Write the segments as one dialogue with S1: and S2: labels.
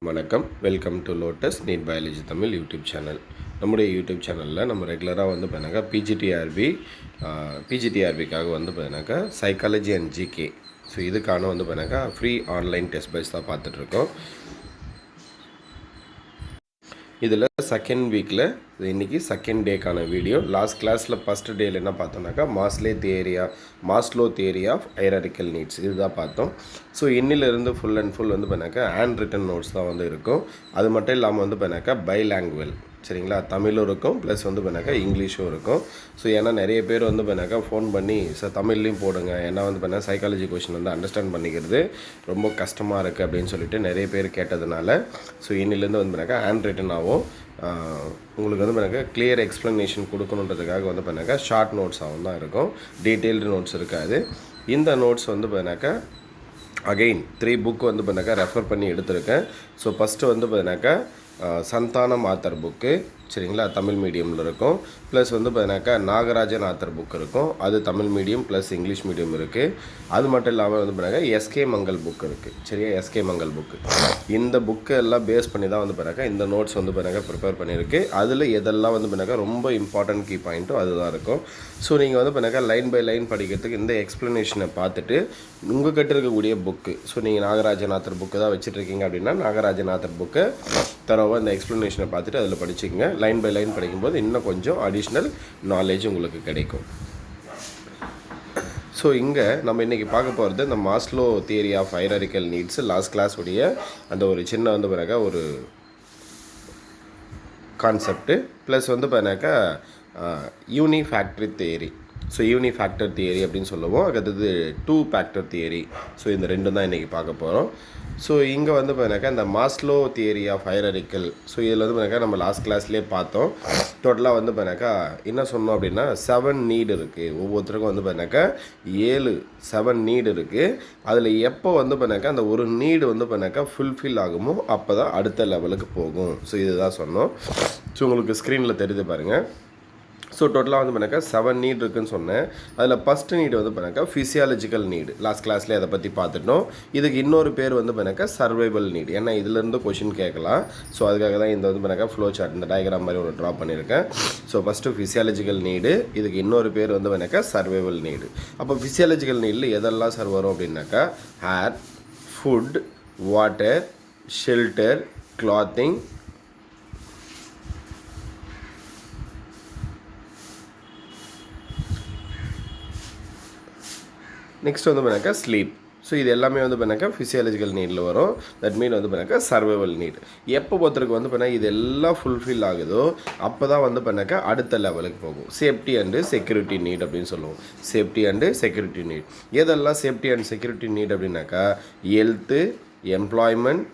S1: வணக்கம், welcome to Lotus NEET biology Tamil YouTube channel. நம்முடைய YouTube சேனலில் நம்ம ரெகுலராக வந்து பார்த்தினாக்கா பிஜிடிஆர்பிக்காக வந்து பார்த்தினாக்கா சைக்காலஜி அண்ட் ஜிகே, ஸோ இதுக்கான வந்து பார்த்தினாக்கா ஃப்ரீ ஆன்லைன் டெஸ்ட் பேட்ச் தான் பார்த்துட்ருக்கோம். இதில் செகண்ட் வீக்கில் இன்றைக்கி செகண்ட் டேக்கான வீடியோ. லாஸ்ட் கிளாஸில் ஃபஸ்ட் டேயில் என்ன பார்த்தோம்னாக்கா Maslow theory of hierarchical needs இதுதான் பார்த்தோம். ஸோ இன்னிலிருந்து ஃபுல் அண்ட் ஃபுல் வந்து பார்த்தினாக்கா ஹேண்ட் ரிட்டன் நோட்ஸ் தான் வந்து இருக்கும். அது மட்டும் இல்லாமல் வந்து பார்த்தினாக்கா பைலாங்குவல், சரிங்களா, தமிழும் இருக்கும் ப்ளஸ் வந்து பார்த்தினாக்கா இங்கிலீஷும் இருக்கும். ஸோ ஏன்னா நிறைய பேர் வந்து பார்த்தினாக்கா ஃபோன் பண்ணி சார் தமிழ்லையும் போடுங்க, ஏன்னா வந்து பார்த்தினா சைக்காலஜி கொஷின் வந்து அண்டர்ஸ்டாண்ட் பண்ணிக்கிறது ரொம்ப கஷ்டமாக இருக்குது அப்படின்னு சொல்லிட்டு நிறைய பேர் கேட்டதுனால ஸோ இன்னிலேருந்து வந்து பார்த்தினாக்கா ஹேண்ட் ரிட்டன் ஆகும். உங்களுக்கு வந்து பார்த்தினாக்கா கிளியர் எக்ஸ்ப்ளனேஷன் கொடுக்கணுன்றதுக்காக வந்து பார்த்தினாக்கா ஷார்ட் நோட்ஸ் ஆகும் தான் இருக்கும், டீட்டெயில்டு நோட்ஸ் இருக்காது. இந்த நோட்ஸ் வந்து பார்த்தினாக்கா அகெயின் 3 புக் வந்து பார்த்தினாக்கா ரெஃபர் பண்ணி எடுத்திருக்கேன். ஸோ ஃபஸ்ட்டு வந்து பார்த்தினாக்கா சந்தானம் ஆத்தர் புக்கு, சரிங்களா, தமிழ் மீடியமில் இருக்கும். ப்ளஸ் வந்து பார்த்தினாக்கா நாகராஜன் ஆத்தர் புக் இருக்கும், அது Tamil medium plus English medium இருக்குது. அது மட்டும் இல்லாமல் வந்து பார்த்தினாக்கா எஸ்கே மங்கள் புக் இருக்குது, சரியா, எஸ்கே மங்கள் புக்கு. இந்த புக்கு எல்லாம் பேஸ் பண்ணி தான் வந்து பார்த்தினாக்கா இந்த நோட்ஸ் வந்து பார்த்தினாக்கா ப்ரிப்பேர் பண்ணியிருக்கு. அதில் எதெல்லாம் வந்து பார்த்தினாக்கா ரொம்ப இம்பார்ட்டன்ட் கீ பாயிண்ட்டும் அதுதான் இருக்கும். ஸோ நீங்கள் வந்து பார்த்தினாக்கா லைன் பை லைன் படிக்கிறதுக்கு இந்த எக்ஸ்ப்ளனேஷனை பார்த்துட்டு உங்கள் கிட்ட இருக்கக்கூடிய புக்கு, ஸோ நீங்கள் நாகராஜன் ஆத்தர் புக்கு தான் வச்சுட்ருக்கீங்க அப்படின்னா நாகராஜன் ஆத்தர் புக்கை தரவாக இந்த எக்ஸ்ப்ளனேஷனை பார்த்துட்டு அதில் படிச்சுக்கங்க. லைன் பை லைன் படிக்கும்போது இன்னும் கொஞ்சம் அடிஷ்னல் நாலேஜ் உங்களுக்கு கிடைக்கும். ஸோ இங்கே நம்ம இன்றைக்கி பார்க்க போகிறது இந்த Maslow theory of hierarchical needs last class உடைய அந்த ஒரு சின்ன வந்து பிறகு ஒரு கான்செப்ட்டு ப்ளஸ் வந்து பார்த்தினாக்கா யூனிஃபேக்டரி தியரி. ஸோ யூனிஃபேக்டர் தியரி அப்படின்னு சொல்லுவோம், அடுத்தது 2 ஃபேக்டர் தியரி. ஸோ இந்த ரெண்டும் தான் இன்றைக்கி பார்க்க போகிறோம். ஸோ இங்கே வந்து பார்த்தினாக்கா இந்த மாஸ்லோ தியரி ஆஃப் ஹைரார்க்கிக்கல், ஸோ இதில் வந்து பார்த்தினாக்கா நம்ம லாஸ்ட் கிளாஸ்லேயே பார்த்தோம். டோட்டலாக வந்து பார்த்தினாக்கா என்ன சொன்னோம் அப்படின்னா 7 நீடு இருக்குது. ஒவ்வொருத்தருக்கும் வந்து பார்த்தினாக்கா 7 நீடு இருக்குது. அதில் எப்போ வந்து பார்த்தினாக்கா அந்த ஒரு நீடு வந்து பார்த்தினாக்கா ஃபுல்ஃபில் ஆகுமோ அப்போ தான் அடுத்த லெவலுக்கு போகும். ஸோ இதுதான் சொன்னோம். ஸோ உங்களுக்கு ஸ்க்ரீனில் தெரியுது பாருங்கள். ஸோ டோட்டலாக வந்து பார்த்தினாக்கா 7 நீட் இருக்குதுன்னு சொன்னேன். அதில் ஃபஸ்ட்டு நீடு வந்து பார்த்தினாக்கா ஃபிசியாலஜிக்கல் நீடு, லாஸ்ட் கிளாஸ்லேயே அதை பற்றி பார்த்துட்டோம். இதுக்கு இன்னொரு பேர் வந்து பார்த்தினாக்கா சர்வைவல் நீடு, ஏன்னா இதிலேருந்து கொஷின் கேட்கலாம். ஸோ அதுக்காக தான் இந்த வந்து பார்த்தினாக்கா ஃப்ளோ சார்ட் இந்த டயக்ராம் மாதிரி ஒன்று ட்ரா பண்ணியிருக்கேன். ஸோ ஃபஸ்ட்டு ஃபிசியாலஜிக்கல் நீடு, இதுக்கு இன்னொரு பேர் வந்து பார்த்தினாக்கா சர்வைவல் நீடு. அப்போ ஃபிசியாலஜிக்கல் நீடில் எதெல்லாம் சார் வரும் அப்படின்னாக்கா air, food, water, shelter, clothing, next வந்து பார்த்தினாக்கா ஸ்லீப். ஸோ இது எல்லாமே வந்து பார்த்தினாக்கா ஃபிசியாலஜிக்கல் நீடில் வரும். தட் மீன் வந்து பார்த்தினாக்கா சர்வைவல் நீட். எப்போ ஒருத்தருக்கு வந்து பார்த்தினா இது எல்லாம் ஃபுல்ஃபில் ஆகுதோ அப்போ தான் வந்து பார்த்தினாக்கா அடுத்த லெவலுக்கு போகும். சேஃப்டி அண்டு செக்யூரிட்டி நீட் அப்படின்னு சொல்லுவோம். Safety and security need. எதெல்லாம் சேஃப்டி அண்ட் செக்யூரிட்டி நீட் அப்படின்னாக்கா health, employment,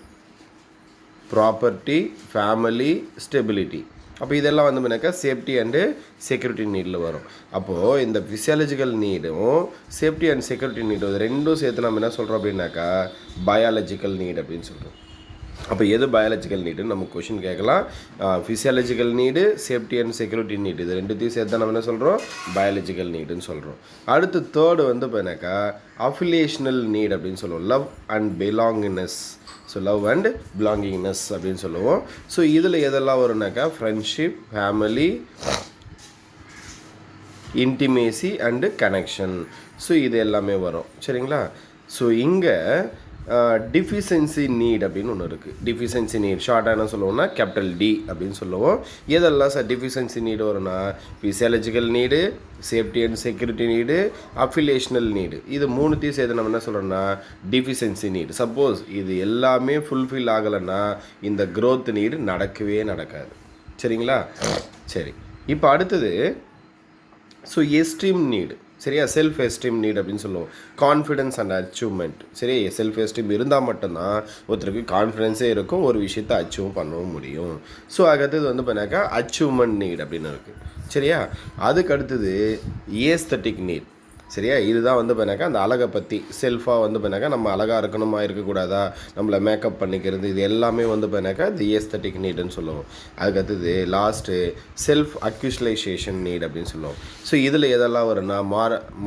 S1: property, family, stability. அப்போ இதெல்லாம் வந்து பார்த்தினாக்கா சேஃப்டி அண்டு செக்யூரிட்டி நீடில் வரும். அப்போது இந்த ஃபிசியாலஜிக்கல் நீடும் சேஃப்டி அண்ட் செக்யூரிட்டி நீடும் ரெண்டும் சேர்த்து நம்ம என்ன சொல்கிறோம் அப்படின்னாக்கா பயாலஜிக்கல் நீட் அப்படின்னு சொல்கிறோம். அப்போ எது பயாலஜிக்கல் நீடுன்னு நமக்கு கொஷின் கேட்கலாம். Physiological need, safety and security need, இது ரெண்டுத்தையும் சேர்த்து தான் நம்ம என்ன சொல்கிறோம் பயாலஜிக்கல் நீடுன்னு சொல்கிறோம். அடுத்து தேர்டு வந்து பார்த்தினாக்கா அஃபிலியேஷனல் நீட் அப்படின்னு சொல்லுவோம். Love and belongingness. So love and belongingness அப்படின்னு சொல்லுவோம். ஸோ இதில் எதெல்லாம் வரும்னாக்கா friendship, family, intimacy and connection. So இது எல்லாமே வரும், சரிங்களா. ஸோ இங்கே டிஃபிஷியன்சி நீட் அப்படின்னு ஒன்று இருக்குது. டிஃபிஷியன்சி நீட் ஷார்ட்டாக என்ன சொல்லுவோம்னா கேபிட்டல் டி அப்படின்னு சொல்லுவோம். எதெல்லாம் சார் டிஃபிஷியன்சி நீடு வரும்னா physiological need, safety and security need, affiliational need. இது மூணுத்தையும் சேர்த்து நம்ம என்ன சொல்கிறோம்னா டிஃபிஷியன்சி நீடு. சப்போஸ் இது எல்லாமே ஃபுல்ஃபில் ஆகலைன்னா இந்த க்ரோத் நீடு நடக்கவே நடக்காது, சரிங்களா. சரி, இப்போ அடுத்தது ஸோ எஸ்டீம் நீடு, சரியா, செல்ஃப் எஸ்டீம் நீட் அப்படின்னு சொல்லுவோம். கான்ஃபிடென்ஸ் அண்ட் அச்சீவ்மெண்ட், சரி, செல்ஃப் எஸ்டீம் இருந்தால் மட்டும்தான் ஒருத்தருக்கு கான்ஃபிடென்ஸே இருக்கும், ஒரு விஷயத்தை அச்சீவ் பண்ணவும் முடியும். ஸோ அடுத்தது வந்து பார்த்தினாக்கா அச்சீவ்மெண்ட் நீட் அப்படின்னு இருக்குது, சரியா. அதுக்கு அடுத்தது ஏஸ்தட்டிக் நீட், சரியா. இதுதான் வந்து பார்த்தினாக்கா அந்த அழகை பற்றி செல்ஃபாக வந்து பார்த்தினாக்கா நம்ம அழகாக இருக்கணுமா இருக்கக்கூடாதா, நம்மளை மேக்கப் பண்ணிக்கிறது, இது எல்லாமே வந்து பார்த்தினாக்கா இந்த ஏஸ்தட்டிக் நீடுன்னு சொல்லுவோம். அதுக்கடுத்தது லாஸ்ட்டு செல்ஃப் அக்யூஷலைசேஷன் நீட் அப்படின்னு சொல்லுவோம். ஸோ இதில் எதெல்லாம் வரும்னா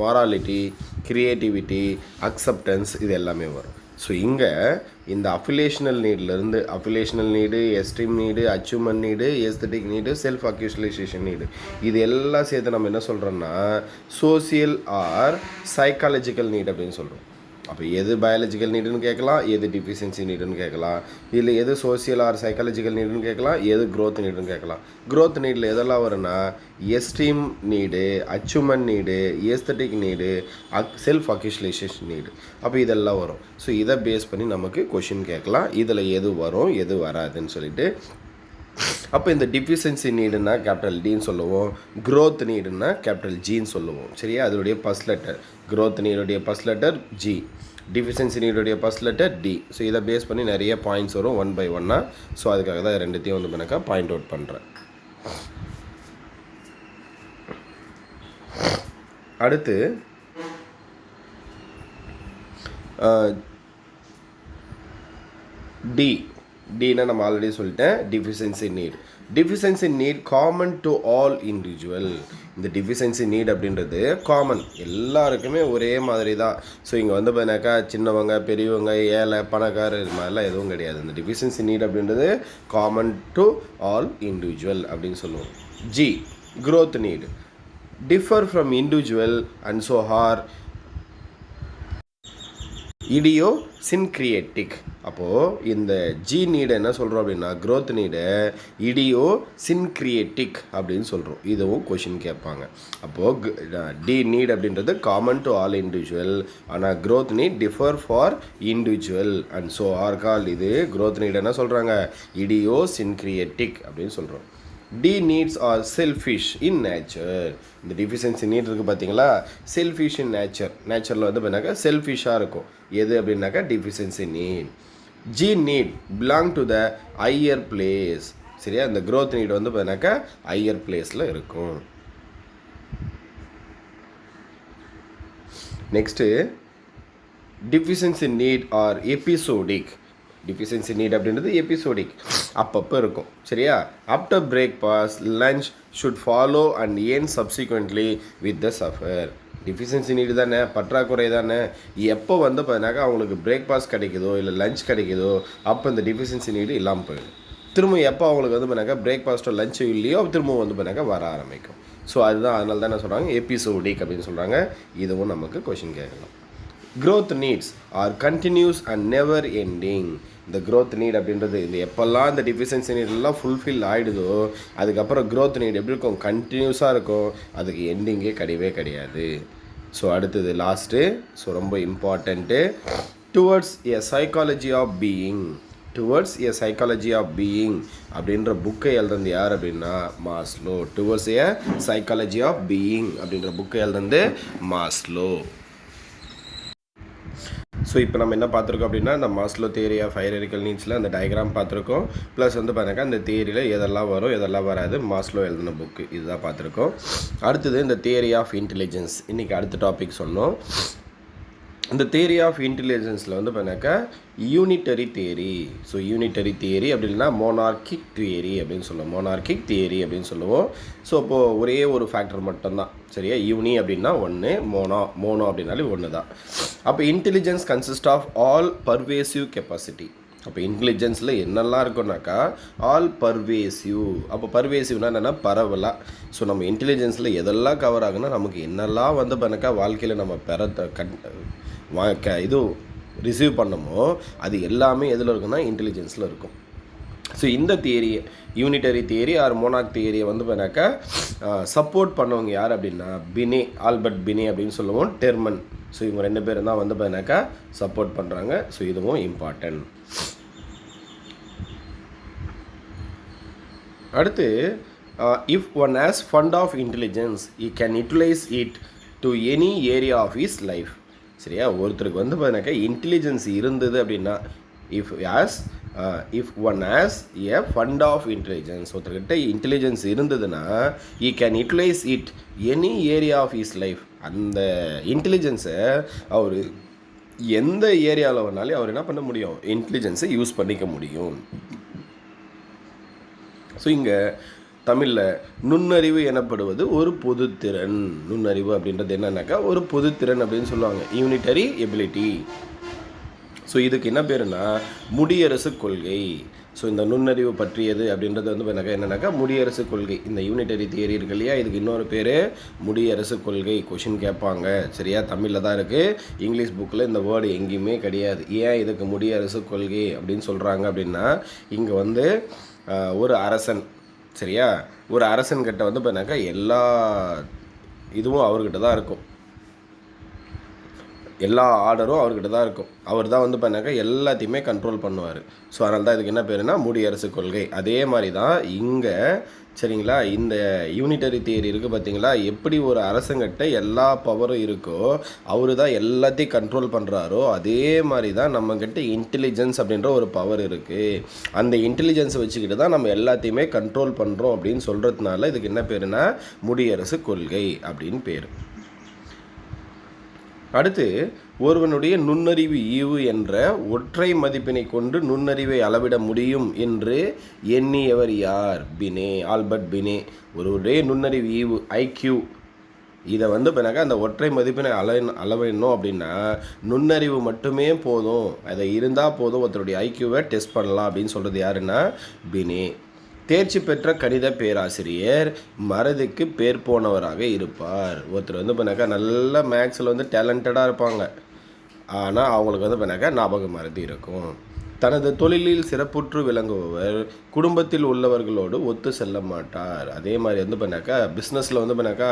S1: மாராலிட்டி, க்ரியேட்டிவிட்டி, அக்செப்டன்ஸ், இது எல்லாமே வரும். ஸோ இங்கே இந்த அஃபிலேஷனல் நீட்லேருந்து affiliational need, esteem need, achievement need, aesthetic need, self actualization need, இது எல்லாம் சேர்த்து நம்ம என்ன சொல்கிறோன்னா சோசியல் ஆர் சைக்காலஜிக்கல் நீட் அப்படின்னு சொல்கிறோம். அப்போ எது பயாலஜிக்கல் நீடுன்னு கேட்கலாம், எது டிஃபிஷியன்சி நீடுன்னு கேட்கலாம், இல்லை எது சோசியல் ஆர் சைக்காலஜிக்கல் நீடுன்னு கேட்கலாம், எது க்ரோத் நீடுன்னு கேட்கலாம். க்ரோத் நீடில் எதெல்லாம் வரும்னா esteem need, achievement need, aesthetic need, self actualization need. அப்போ இதெல்லாம் வரும். ஸோ இதை பேஸ் பண்ணி நமக்கு கொஷின் கேட்கலாம், இதில் எது வரும் எது வராதுன்னு சொல்லிட்டு. அப்போ இந்த டிஃபிஷியன்சி நீடுன்னா கேபிட்டல் டின்னு சொல்லுவோம், க்ரோத் நீடுன்னா கேபிட்டல் ஜின்னு சொல்லுவோம். சரியா, அதனுடைய ஃபர்ஸ்ட் லெட்டர். க்ரோத் நீடுடைய ஃபர்ஸ்ட் லெட்டர் ஜி, டிஃபிஷியன்சி நீடுடைய ஃபர்ஸ்ட் லெட்டர் டி. ஸோ இதை பேஸ் பண்ணி நிறைய பாயிண்ட்ஸ் வரும் 1 by 1. ஸோ அதுக்காக தான் ரெண்டுத்தையும் வந்து பண்ணாக்கா பாயிண்ட் அவுட் பண்ணுறேன். அடுத்து டி. டின்னா நம்ம ஆல்ரெடி சொல்லிட்டேன், deficiency need. Deficiency need common to all individual. இந்த டிஃபிஷியன்சி நீட் அப்படின்றது காமன், எல்லாருக்குமே ஒரே மாதிரி தான். ஸோ இங்கே வந்து பார்த்தீங்கன்னாக்கா சின்னவங்க, பெரியவங்க, ஏழை, பணக்காரர், இது மாதிரிலாம் எதுவும் கிடையாது. இந்த டிஃபிஷியன்சி நீட் அப்படின்றது காமன் டு ஆல் இண்டிவிஜுவல் அப்படின்னு சொல்லுவோம். G, growth need. Differ from individual and so are idiosyncratic. அப்போது இந்த ஜி நீடை என்ன சொல்கிறோம் அப்படின்னா க்ரோத் நீடை இடியோ சின்கிரியேட்டிக் அப்படின்னு சொல்கிறோம். இதுவும் கொஷின் கேட்பாங்க. அப்போது டி நீட் அப்படின்றது காமன் டு ஆல் இண்டிவிஜுவல், ஆனால் growth need differ for individual and so are call. இது க்ரோத் நீட் என்ன சொல்கிறாங்க இடியோ சின்கிரியேட்டிக் அப்படின்னு சொல்கிறோம். D needs are selfish in nature. இந்த டிஃபிஷியன்சி நீட் இருக்குது பார்த்தீங்களா, செல்ஃபிஷ் இன் நேச்சர். நேச்சரில் வந்து பார்த்தீங்கன்னாக்கா செல்ஃபிஷாக இருக்கும். எது அப்படின்னாக்கா deficiency need. G need belong to the higher place. சரியா, இந்த க்ரோத் நீட் வந்து பார்த்தீங்கன்னாக்கா ஹையர் பிளேஸில் இருக்கும். Next deficiency need are episodic. Deficiency need அப்படின்றது எபிசோடிக், அப்பப்போ இருக்கும். சரியா, after breakfast lunch should follow and an subsequently with the suffer. Deficiency need தானே, பற்றாக்குறை தானே. எப்போ வந்து பார்த்தீங்கன்னாக்கா அவங்களுக்கு பிரேக்ஃபாஸ்ட் கிடைக்குதோ இல்லை லஞ்ச் கிடைக்குதோ அப்போ இந்த டிஃபிஷியன்சி நீடு இல்லாமல் போயிடும். திரும்ப எப்போ அவங்களுக்கு வந்து பார்த்தீங்கன்னாக்கா பிரேக்ஃபாஸ்ட்டோ லஞ்சோ இல்லையோ திரும்ப வந்து பார்த்தீங்கன்னாக்கா வர ஆரம்பிக்கும். ஸோ அதுதான், அதனால தான் என்ன சொல்கிறாங்க எபிசோடிக் அப்படின்னு சொல்கிறாங்க. இதுவும் நமக்கு கொஷின் கேட்கலாம். Growth needs are continuous and never ending. இந்த க்ரோத் நீட் அப்படின்றது இந்த எப்போல்லாம் இந்த டிஃபிஷியன்சி நீட்லாம் ஃபுல்ஃபில் ஆகிடுதோ அதுக்கப்புறம் க்ரோத் நீட் எப்படி இருக்கும், கண்டினியூஸாக இருக்கும், அதுக்கு எண்டிங்கே கிடையவே கிடையாது. ஸோ அடுத்தது லாஸ்ட்டு, ஸோ ரொம்ப important, towards a psychology of being. Towards a psychology of being அப்படின்ற புக்கை எழுதுறது யார் அப்படின்னா Maslow. Towards a psychology of being அப்படின்ற புக்கை எழுதுறது மாஸ்லோ. ஸோ இப்போ நம்ம என்ன பார்த்துருக்கோம் அப்படின்னா இந்த மாஸ்லோ தியரி ஆஃப் ஹையரார்க்கிக்கல் நீட்ஸில் அந்த டயக்ராம் பார்த்துருக்கோம். ப்ளஸ் வந்து பார்த்தாக்கா இந்த தியரியில் எதெல்லாம் வரும் எதெல்லாம் வராது மாஸ்லோ எழுதின புக்கு இதுதான் பார்த்துருக்கோம். அடுத்தது இந்த தியரி ஆஃப் இன்டெலிஜென்ஸ், இன்றைக்கி அடுத்த டாபிக் சொன்னோம். இந்த தியரி ஆஃப் இன்டெலிஜென்ஸில் வந்து பார்த்தாக்கா unitary theory. So unitary theory அப்படின்னா மோனார்கிக் தியரி அப்படின்னு சொல்லுவோம். மோனார்கிக் தியரி அப்படின்னு சொல்லுவோம். ஸோ இப்போது ஒரே ஒரு ஃபேக்டர் மட்டும்தான். சரியா, யூனி அப்படின்னா ஒன்று, மோனோ அப்படின்னாலே ஒன்று தான். அப்போ intelligence consist of all pervasive capacity. அப்போ இன்டெலிஜென்ஸில் என்னெல்லாம் இருக்குன்னாக்கா ஆல் பர்வேசிவ். அப்போ பர்வேசிவ்னா என்னென்னா பரவலாக. ஸோ நம்ம இன்டெலிஜென்ஸில் எதெல்லாம் கவர் ஆகுன்னா நமக்கு என்னெல்லாம் வந்து பண்ணக்கா வாழ்க்கையில் நம்ம இது ரிசீவ் பண்ணமோ அது எல்லாமே எதில் இருக்குன்னா இன்டெலிஜென்ஸில் இருக்கும். ஸோ இந்த தியரியை யூனிட்டரி தியரி ஆர் மோனார்க் தியரியை வந்து பண்ணாக்கா சப்போர்ட் பண்ணவங்க யார் அப்படின்னா பினே, ஆல்பர்ட் பினே அப்படின்னு சொல்லுவோம், டெர்மன். ஸோ இவங்க ரெண்டு பேரும் தான் வந்து பண்ணாக்கா சப்போர்ட் பண்ணுறாங்க. ஸோ இதுவும் இம்பார்ட்டன்ட். அடுத்து if one has fund of intelligence he can utilize it to any area of his life. சரியா, ஒருத்தருக்கு வந்து பார்த்தீங்கன்னாக்கா இன்டெலிஜென்ஸ் இருந்தது அப்படின்னா if one has a fund of intelligence, ஒருத்தர்கிட்ட இன்டெலிஜென்ஸ் இருந்ததுன்னா he can utilize it any area of his life. அந்த இன்டெலிஜென்ஸை அவர் எந்த ஏரியாவில் வேணாலும் அவர் என்ன பண்ண முடியும், இன்டெலிஜென்ஸை யூஸ் பண்ணிக்க முடியும். ஸோ இங்கே தமிழில் நுண்ணறிவு எனப்படுவது ஒரு பொதுத்திறன். நுண்ணறிவு அப்படின்றது என்னன்னாக்கா ஒரு பொதுத்திறன் அப்படின்னு சொல்லுவாங்க, யூனிட்டரி எபிலிட்டி. ஸோ இதுக்கு என்ன பேருனா முடியரசு கொள்கை. ஸோ இந்த நுண்ணறிவு பற்றியது அப்படின்றது வந்து என்னன்னாக்கா முடியரசு கொள்கை. இந்த யூனிட்டரி தியரி இருக்கு இல்லையா, இதுக்கு இன்னொரு பேர் முடியரசு கொள்கை. கொஷின் கேட்பாங்க, சரியா? தமிழில் தான் இருக்குது, இங்கிலீஷ் புக்கில் இந்த வேர்டு எங்கேயுமே கிடையாது. ஏன் இதுக்கு முடியரசு கொள்கை அப்படின்னு சொல்கிறாங்க அப்படின்னா, இங்கே வந்து ஒரு அரசன், சரியா, ஒரு அரசன்கிட்ட வந்து எல்லா இதுவும் அவர்கிட்ட தான் இருக்கும், எல்லா ஆர்டரும் அவர்கிட்ட தான் இருக்கும். அவர் தான் வந்து எல்லாத்தையுமே கண்ட்ரோல் பண்ணுவார். ஸோ அதனால தான் இதுக்கு என்ன பேருனா முடியரசு கொள்கை. அதே மாதிரி தான் இங்கே, சரிங்களா, இந்த யூனிட்டரி தியரி இருக்குது பார்த்தீங்களா, எப்படி ஒரு அரசங்கிட்ட எல்லா பவரும் இருக்கோ, அவர் தான் எல்லாத்தையும் கண்ட்ரோல் பண்ணுறாரோ, அதே மாதிரி தான் நம்மக்கிட்ட இன்டெலிஜென்ஸ் அப்படின்ற ஒரு பவர் இருக்குது. அந்த இன்டெலிஜென்ஸை வச்சுக்கிட்டு தான் நம்ம எல்லாத்தையுமே கண்ட்ரோல் பண்ணுறோம் அப்படின்னு சொல்கிறதுனால இதுக்கு என்ன பேருனா முடியரசு கொள்கை அப்படின்னு பேர். அடுத்து, ஒருவனுடைய நுண்ணறிவு ஈவு என்ற ஒற்றை மதிப்பினை கொண்டு நுண்ணறிவை அளவிட முடியும் என்று எண்ணியவர் யார்? பினே, ஆல்பர்ட் பினே. ஒருவருடைய நுண்ணறிவு ஈவு ஐக்யூ, இதை வந்து அந்த ஒற்றை மதிப்பினை அளவிடணும் அப்படின்னா நுண்ணறிவு மட்டுமே போதும், அதை இருந்தால் போதும், ஒருத்தருடைய ஐக்யூவை டெஸ்ட் பண்ணலாம் அப்படின்னு சொல்கிறது யாருன்னா பினே. தேர்ச்சி பெற்ற கணித பேராசிரியர் மறதிக்கு பேர் போனவராக இருப்பார். ஒருத்தர் வந்து நல்ல மேக்ஸில் வந்து டேலண்டடாக இருப்பாங்க, ஆனால் அவங்களுக்கு வந்து ஞாபக மறதி இருக்கும். தனது தொழிலில் சிறப்புற்று விளங்குபவர் குடும்பத்தில் உள்ளவர்களோடு ஒத்து செல்ல மாட்டார். அதே மாதிரி வந்து பிஸ்னஸில் வந்து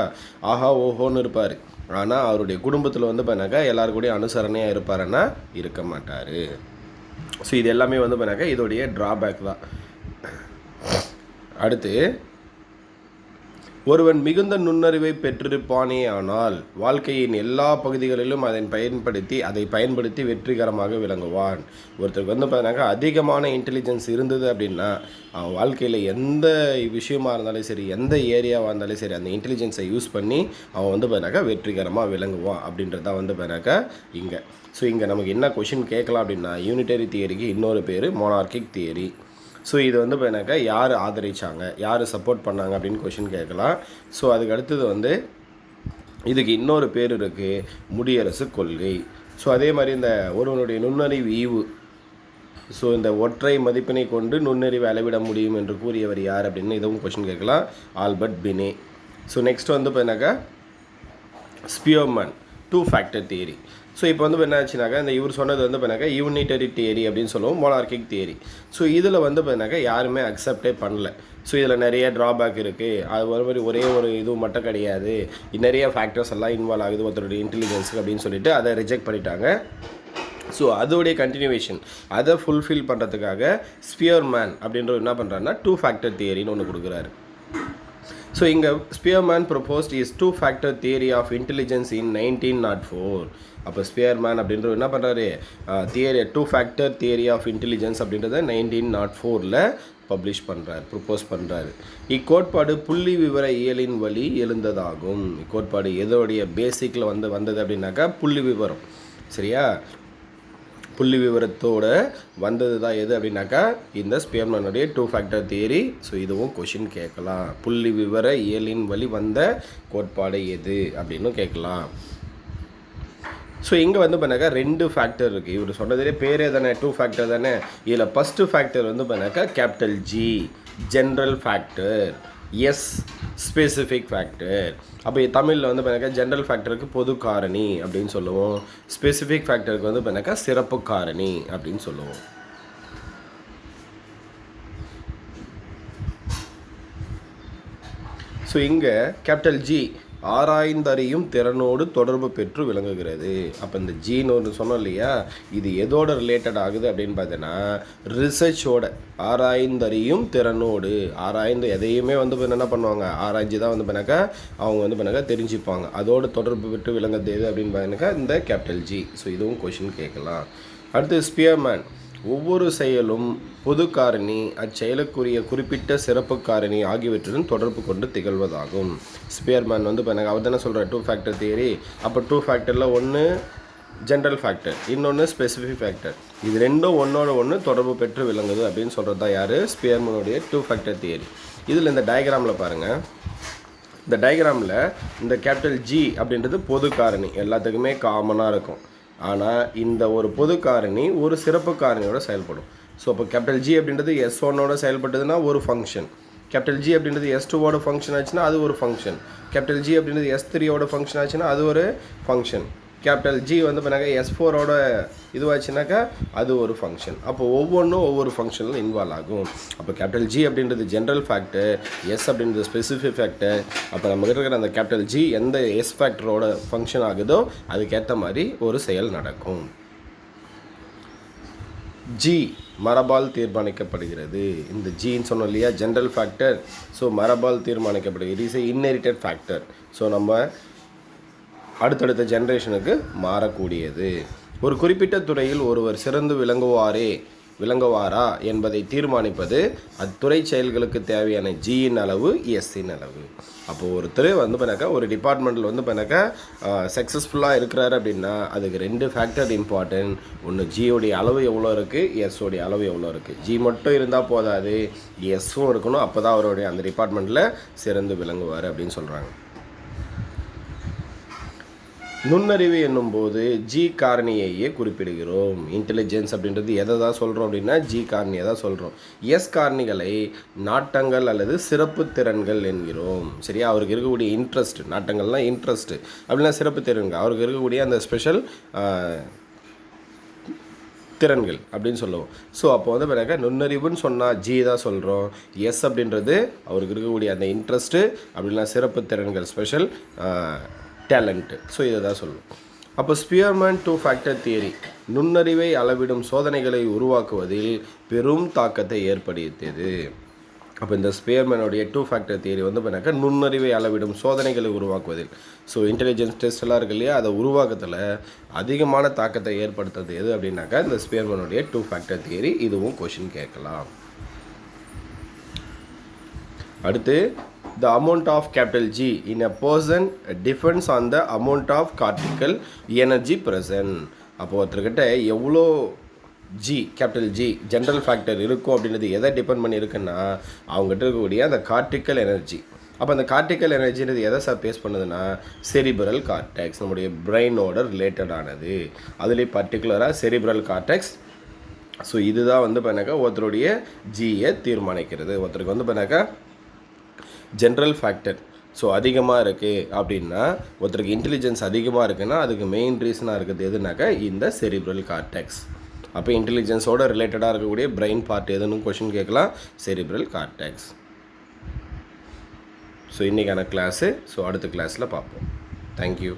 S1: ஆஹா ஓஹோன்னு இருப்பார், ஆனால் அவருடைய குடும்பத்தில் வந்து எல்லாருக்கூடையும் அனுசரணையாக இருப்பாருன்னா இருக்க மாட்டார். ஸோ இது எல்லாமே வந்து இதோடைய ட்ராபேக் தான். அடுத்து, ஒருவன் மிகுந்த நுண்ணறிவை பெற்றிருப்பானே ஆனால் வாழ்க்கையின் எல்லா பகுதிகளிலும் அதை பயன்படுத்தி வெற்றிகரமாக விளங்குவான். ஒருத்தருக்கு வந்து அதிகமான இன்டெலிஜென்ஸ் இருந்தது அப்படின்னா அவன் வாழ்க்கையில் எந்த விஷயமாக இருந்தாலும் சரி, எந்த ஏரியாவாக இருந்தாலும் சரி, அந்த இன்டெலிஜென்ஸை யூஸ் பண்ணி அவன் வந்து வெற்றிகரமாக விளங்குவான் அப்படின்றது தான் வந்து இங்கே. ஸோ இங்கே நமக்கு என்ன கொஷின் கேட்கலாம் அப்படின்னா, யூனிட்டரி தியரிக்கு இன்னொரு பேர் மோனார்கிக் தியரி. ஸோ இது வந்து யார் ஆதரித்தாங்க, யார் சப்போர்ட் பண்ணாங்க அப்படின்னு கொஷின் கேட்கலாம். ஸோ அதுக்கு அடுத்தது வந்து இதுக்கு இன்னொரு பேர் இருக்குது, முடியரசு கொள்கை. ஸோ அதே மாதிரி இந்த ஒருவனுடைய நுண்ணறிவு ஈவு, ஸோ இந்த ஒற்றை மதிப்பினை கொண்டு நுண்ணறிவை அளவிட முடியும் என்று கூறியவர் யார் அப்படின்னு இதுவும் கொஷின் கேட்கலாம், ஆல்பர்ட் பினே. ஸோ நெக்ஸ்ட் வந்து ஸ்பியர்மேன், 2 ஃபேக்டர் தியரி. ஸோ இப்போ வந்து என்ன ஆச்சுனாக்கா, இந்த இவர் சொன்னது வந்து யூனிட்டரி தியரி அப்படின்னு சொல்லுவோம், மோனார்கிக் தியரி. ஸோ இதில் வந்து யாருமே அக்செப்டே பண்ணல. ஸோ இதில் நிறைய ட்ராபேக் இருக்குது, அது ஒரு மாதிரி ஒரே ஒரு இது மட்டும் கிடையாது, நிறைய ஃபேக்டர்ஸ் எல்லாம் இன்வால்வ் ஆகுது ஒருத்தருடைய இன்டெலிஜென்ஸுக்கு அப்படின்னு சொல்லிட்டு அதை ரிஜெக்ட் பண்ணிட்டாங்க. ஸோ அதோடைய கண்டினியூவேஷன், அதை ஃபுல்ஃபில் பண்ணுறதுக்காக ஸ்பியர்மேன் அப்படின்ற என்ன பண்ணுறாருன்னா 2 ஃபேக்டர் தியரின்னு ஒன்று கொடுக்குறாரு. ஸோ இங்கே Spearman proposed is 2 factor theory of intelligence in 1904. அப்போ ஸ்பியர்மேன் அப்படின்றது என்ன பண்ணுறாரு, theory 2 factor theory of intelligence அப்படின்றத 1904 பப்ளிஷ் பண்ணுறாரு, ப்ரொப்போஸ் பண்ணுறாரு. இக்கோட்பாடு புள்ளி விவர இயலின் வழி எழுந்ததாகும். இக்கோட்பாடு எதோடைய பேசிக்கில் வந்தது அப்படின்னாக்கா புள்ளி விவரம், சரியா, புள்ளி விவரத்தோட வந்தது தான் எது அப்படின்னாக்கா இந்த ஸ்பியர்மேனுடைய 2 ஃபேக்டர் தியரி. ஸோ இதுவும் கொஷின் கேட்கலாம், புள்ளி விவர இயலின் வழி வந்த கோட்பாடு எது அப்படின்னு கேட்கலாம். ஸோ இங்கே வந்து 2 ஃபேக்டர் இருக்குது. இவர் சொன்னதே பேரே தானே 2 ஃபேக்டர் தானே. இதில் ஃபஸ்ட்டு ஃபேக்டர் வந்து capital G general factor, S specific factor. அப்போ தமிழில் வந்து ஜென்ரல் ஃபேக்டருக்கு பொது காரணி அப்படின்னு சொல்லுவோம், ஸ்பெசிஃபிக் ஃபேக்டருக்கு வந்து சிறப்பு காரணி அப்படின்னு சொல்லுவோம். ஸோ இங்கே கேபிட்டல் ஜி ஆராய்ந்தறியும் திறனோடு தொடர்பு பெற்று விளங்குகிறது. அப்போ இந்த ஜீன்னு ஒன்று சொன்னோம் இல்லையா, இது எதோட ரிலேட்டட் ஆகுது அப்படின்னு பார்த்தீங்கன்னா ரிசர்ச்சோட. ஆராய்ந்தறியும் திறனோடு, ஆராய்ந்து எதையுமே வந்து என்ன பண்ணுவாங்க, ஆராய்ச்சி தான் வந்து அவங்க வந்து தெரிஞ்சுப்பாங்க. அதோடு தொடர்பு பெற்று விளங்குறது எது அப்படின்னு பார்த்தீங்கன்னாக்கா இந்த கேபிட்டல் ஜி. ஸோ இதுவும் கொஷின் கேட்கலாம். அடுத்து ஸ்பியர்மேன், ஒவ்வொரு செயலும் பொது காரணி, அச்செயலுக்குரிய குறிப்பிட்ட சிறப்பு காரணி ஆகியவற்றுடன் தொடர்பு கொண்டு திகழ்வதாகும். ஸ்பியர்மேன் வந்து அவர் தானே சொல்கிறார் 2 ஃபேக்டர் தியரி. அப்போ 2 ஃபேக்டரில் ஒன்று ஜென்ரல் ஃபேக்டர், இன்னொன்று ஸ்பெசிஃபிக் ஃபேக்டர். இது ரெண்டும் ஒன்றோட ஒன்று தொடர்பு பெற்று விளங்குது அப்படின்னு சொல்கிறது தான் யார், ஸ்பியர்மேனுடைய 2 ஃபேக்டர் தியரி. இதில் இந்த டயக்ராமில் பாருங்கள், இந்த டயக்ராமில் இந்த கேபிட்டல் ஜி அப்படின்றது பொது காரணி, எல்லாத்துக்குமே காமனாக இருக்கும். ஆனால் இந்த ஒரு பொது காரணி ஒரு சிறப்பு காரணியோட செயல்படும். ஸோ அப்போ கேபிட்டல் ஜி அப்படின்றது S1ஓட செயல்பட்டதுன்னா ஒரு ஃபங்க்ஷன், கேபிட்டல் ஜி அப்படின்றது S2ஓட ஃபங்க்ஷன் ஆச்சுன்னா அது ஒரு ஃபங்க்ஷன், கேபிட்டல் ஜி அப்படின்றது S3ஓட ஃபங்க்ஷன் ஆச்சுன்னா அது ஒரு ஃபங்க்ஷன், கேபிட்டல் ஜி வந்து பண்ணாக்கா S4ஓட இதுவாச்சுனாக்கா அது ஒரு ஃபங்க்ஷன். அப்போ ஒவ்வொன்றும் ஒவ்வொரு ஃபங்க்ஷனில் இன்வால்வ் ஆகும். அப்போ கேபிட்டல் ஜி அப்படின்றது ஜென்ரல் ஃபேக்டர், எஸ் அப்படின்றது ஸ்பெசிஃபிக் ஃபேக்டர். அப்போ நம்மகிட்ட இருக்கிற அந்த கேபிட்டல் ஜி எந்த எஸ் ஃபேக்டரோட ஃபங்க்ஷன் ஆகுதோ அதுக்கேற்ற மாதிரி ஒரு செயல் நடக்கும். ஜி மரபால் தீர்மானிக்கப்படுகிறது. இந்த ஜின்னு சொன்னோம் இல்லையா, ஜென்ரல் ஃபேக்டர். ஸோ மரபால் தீர்மானிக்கப்படுகிறது. It is a inherited factor. So நம்ம அடுத்தடுத்த ஜென்ரேஷனுக்கு மாறக்கூடியது. ஒரு குறிப்பிட்ட துறையில் ஒருவர் சிறந்து விளங்குவாரா என்பதை தீர்மானிப்பது அத்துறை செயல்களுக்கு தேவையான ஜியின் அளவு, எஸ்ஸின் அளவு. அப்போது ஒருத்தர் வந்து பண்ணாக்கா ஒரு டிபார்ட்மெண்ட்டில் வந்து பண்ணாக்கா சக்ஸஸ்ஃபுல்லாக இருக்கிறாரு அப்படின்னா அதுக்கு 2 ஃபேக்டர் இம்பார்ட்டன்ட். ஒன்று ஜியோடைய அளவு எவ்வளோ இருக்குது, எஸ்ஸோடைய அளவு எவ்வளோ இருக்குது. ஜி மட்டும் இருந்தால் போதாது, எஸ்ஸும் இருக்கணும். அப்போ தான் அவருடைய அந்த டிபார்ட்மெண்ட்டில் சிறந்து விளங்குவார் அப்படின்னு சொல்கிறாங்க. நுண்ணறிவு என்னும்போது ஜி காரணியையே குறிப்பிடுகிறோம். இன்டெலிஜென்ஸ் அப்படின்றது எதை தான் சொல்கிறோம் அப்படின்னா ஜி காரணியை தான் சொல்கிறோம். எஸ் காரணிகளை நாட்டங்கள் அல்லது சிறப்பு திறன்கள் என்கிறோம். சரியா, அவருக்கு இருக்கக்கூடிய இன்ட்ரெஸ்ட், நாட்டங்கள்னால் இன்ட்ரெஸ்ட்டு அப்படின்னா சிறப்பு திறன்கள், அவருக்கு இருக்கக்கூடிய அந்த ஸ்பெஷல் திறன்கள் அப்படின்னு சொல்லுவோம். ஸோ அப்போ வந்து பிறகு நுண்ணறிவுன்னு சொன்னால் ஜி தான் சொல்கிறோம். எஸ் அப்படின்றது அவருக்கு இருக்கக்கூடிய அந்த இன்ட்ரெஸ்ட்டு அப்படின்னா சிறப்பு திறன்கள், ஸ்பெஷல் டேலண்ட்டு. ஸோ இதை தான் சொல்லுவோம். அப்போ ஸ்பியர்மேன் 2 ஃபேக்டர் தியரி நுண்ணறிவை அளவிடும் சோதனைகளை உருவாக்குவதில் பெரும் தாக்கத்தை ஏற்படுத்தியது. அப்போ இந்த ஸ்பியர்மேனுடைய 2 ஃபேக்டர் தியரி வந்து பண்ணாக்கா நுண்ணறிவை அளவிடும் சோதனைகளை உருவாக்குவதில், ஸோ இன்டெலிஜென்ஸ் டெஸ்ட் எல்லாம் இருக்கு இல்லையா, அதை உருவாக்கத்தில் அதிகமான தாக்கத்தை ஏற்படுத்துறது எது அப்படின்னாக்கா இந்த ஸ்பியர்மேனுடைய 2 ஃபேக்டர் தியரி. இதுவும் கொஷின் கேட்கலாம். அடுத்து, the amount of capital G in a person depends on the amount of cortical energy present. அப்போ ஒருத்தர்கிட்ட எவ்வளோ G, capital G general factor இருக்கும் அப்படின்றது எதை டிபெண்ட் பண்ணி இருக்குன்னா அவங்ககிட்ட இருக்கக்கூடிய அந்த கார்டிக்கல் எனர்ஜி. அப்போ அந்த கார்டிக்கல் எனர்ஜின்றது எதை பேஸ் பண்ணுதுன்னா செரிப்ரல் கார்டெக்ஸ், நம்முடைய பிரெயினோட ரிலேட்டடானது. அதுலேயும் பர்டிகுலராக செரிப்ரல் கார்டெக்ஸ். ஸோ இதுதான் வந்து பண்ணாக்கா ஒருத்தருடைய ஜியை தீர்மானிக்கிறது. ஒருத்தருக்கு வந்து பண்ணாக்கா ஜென்ரல் ஃபேக்டர் ஸோ அதிகமாக இருக்குது அப்படின்னா, ஒருத்தருக்கு இன்டெலிஜென்ஸ் அதிகமாக இருக்குன்னா அதுக்கு மெயின் ரீசனாக இருக்குது எதுனாக்கா இந்த செரிப்ரல் கார்டெக்ஸ். அப்போ இன்டெலிஜென்ஸோட ரிலேட்டடாக இருக்கக்கூடிய பிரெயின் பார்ட் எதுன்னு கொஷின் கேட்கலாம், செரிப்ரல் கார்டெக்ஸ். ஸோ இன்றைக்கான கிளாஸு. ஸோ அடுத்த கிளாஸில் பார்ப்போம். தேங்க்யூ.